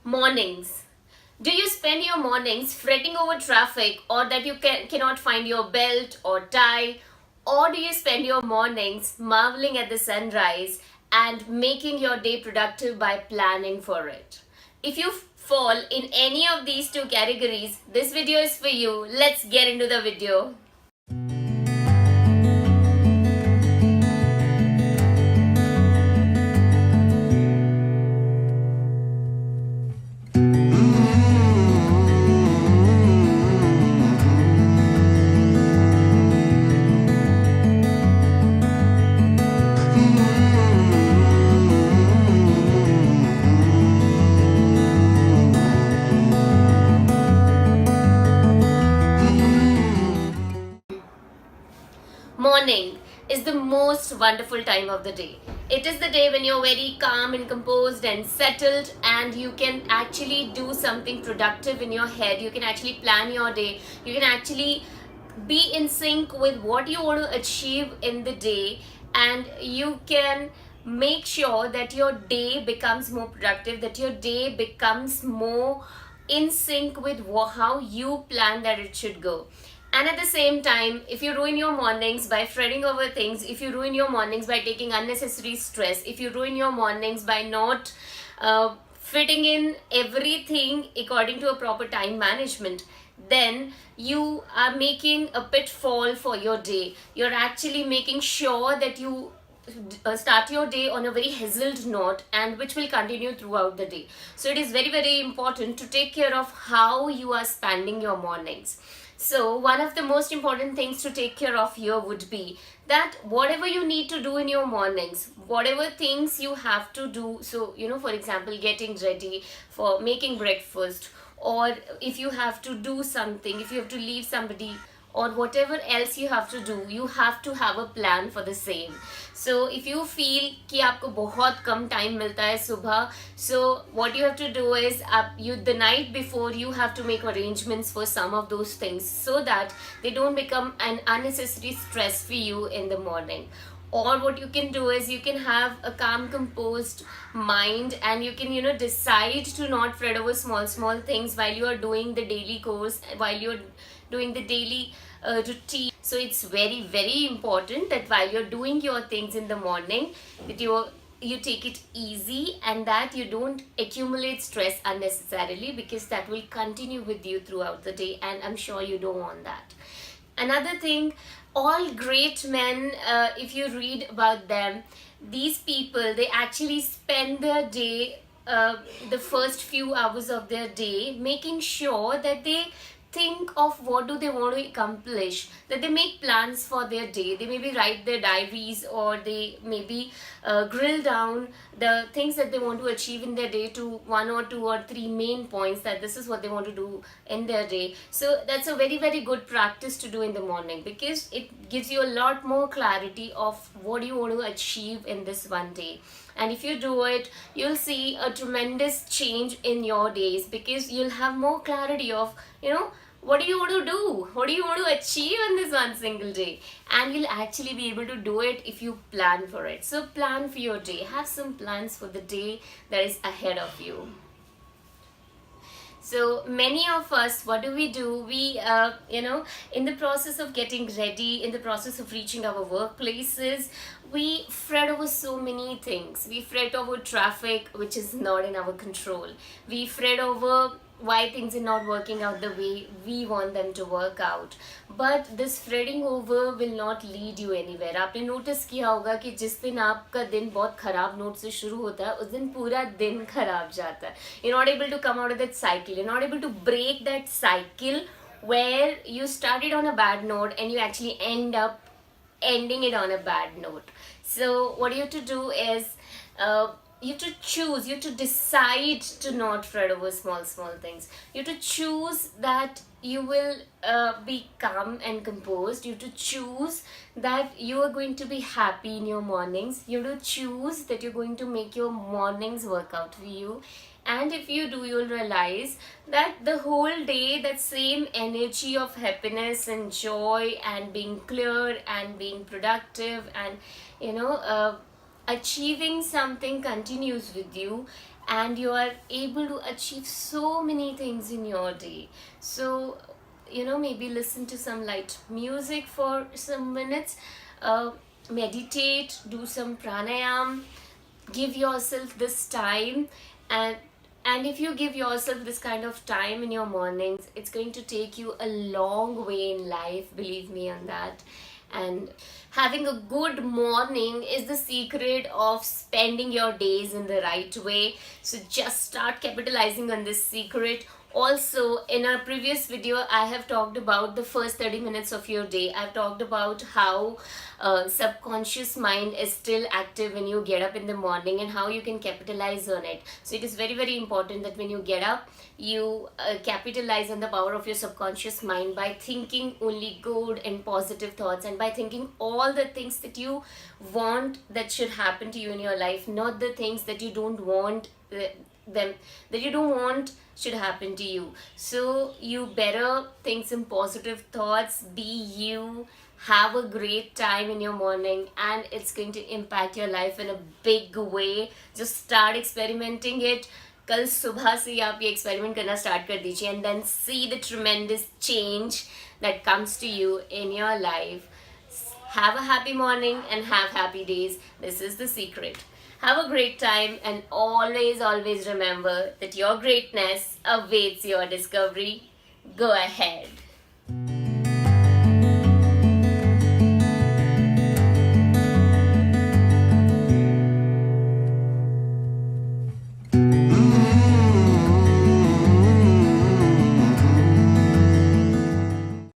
Mornings. Do you spend your mornings fretting over traffic or that you cannot find your belt or tie? Or do you spend your mornings marveling at the sunrise and making your day productive by planning for it? If you fall in any of these two categories, this video is for you. Let's get into the video. Morning is the most wonderful time of the day. It is the day when you're very calm and composed and settled, and you can actually do something productive in your head. You can actually plan your day. You can actually be in sync with what you want to achieve in the day, and you can make sure that your day becomes more productive, that your day becomes more in sync with how you plan that it should go. And at the same time, if you ruin your mornings by fretting over things, if you ruin your mornings by taking unnecessary stress, if you ruin your mornings by not fitting in everything according to a proper time management, then you are making a pitfall for your day. You're actually making sure that you start your day on a very hustled note, and which will continue throughout the day. So it is very, very important to take care of how you are spending your mornings. So one of the most important things to take care of here would be that whatever you need to do in your mornings, whatever things you have to do, so for example, getting ready for making breakfast, or if you have to do something, if you have to leave somebody, or whatever else you have to do, you have to have a plan for the same. So if you feel कि आपको बहुत कम time मिलता है सुबह, so what you have to do is the night before you have to make arrangements for some of those things so that they don't become an unnecessary stress for you in the morning. Or what you can do is you can have a calm, composed mind, and you can decide to not fret over small things while you are doing the daily course, while you're doing the daily routine. So it's very, very important that while you're doing your things in the morning, that you take it easy and that you don't accumulate stress unnecessarily, because that will continue with you throughout the day, and I'm sure you don't want that. Another thing, all great men, if you read about them, these people, they actually spend their day, the first few hours of their day, making sure that they think of what do they want to accomplish, that they make plans for their day. They maybe write their diaries, or they maybe grill down the things that they want to achieve in their day to 1 or 2 or 3 main points, that this is what they want to do in their day. So that's a very, very good practice to do in the morning, because it gives you a lot more clarity of what you want to achieve in this one day. And if you do it, you'll see a tremendous change in your days, because you'll have more clarity of what do you want to do, what do you want to achieve in this one single day, and you'll actually be able to do it if you plan for it. So plan for your day, have some plans for the day that is ahead of you. So many of us, what do? We, in the process of getting ready, in the process of reaching our workplaces, we fret over so many things. We fret over traffic, which is not in our control. We fret over why things are not working out the way we want them to work out. But this fretting over will not lead you anywhere. आपने notice किया होगा कि जिस दिन आपका दिन बहुत खराब नोट से शुरू होता है, उस दिन पूरा दिन खराब जाता है. You're not able to come out of that cycle. You're not able to break that cycle where you started on a bad note and you actually end up ending it on a bad note. So what you have to do is you have to choose, you have to decide to not fret over small things. You have to choose that you will be calm and composed. You have to choose that you are going to be happy in your mornings. You have to choose that you're going to make your mornings work out for you. And if you do, you'll realize that the whole day, that same energy of happiness and joy and being clear and being productive and achieving something continues with you. and you are able to achieve so many things in your day. So, maybe listen to some light music for some minutes, uh, meditate, do some pranayam, give yourself this time. And and if you give yourself this kind of time in your mornings, it's going to take you a long way in life, believe me on that. And having a good morning is the secret of spending your days in the right way. So just start capitalizing on this secret. Also, in our previous video, I have talked about the first 30 minutes of your day. I've talked about how subconscious mind is still active when you get up in the morning, and how you can capitalize on it. So it is very, very important that when you get up, you capitalize on the power of your subconscious mind by thinking only good and positive thoughts, and by thinking all the things that you want that should happen to you in your life, not the things that you don't want them that you don't want should happen to you. So you better think some positive thoughts, be you, have a great time in your morning, and it's going to impact your life in a big way. Just start experimenting it. कल सुबह से ही आप ये experiment करना start कर दीजिए, and then see the tremendous change that comes to you in your life. Have a happy morning and have happy days. This is the secret. Have a great time, and always, always remember that your greatness awaits your discovery. Go ahead.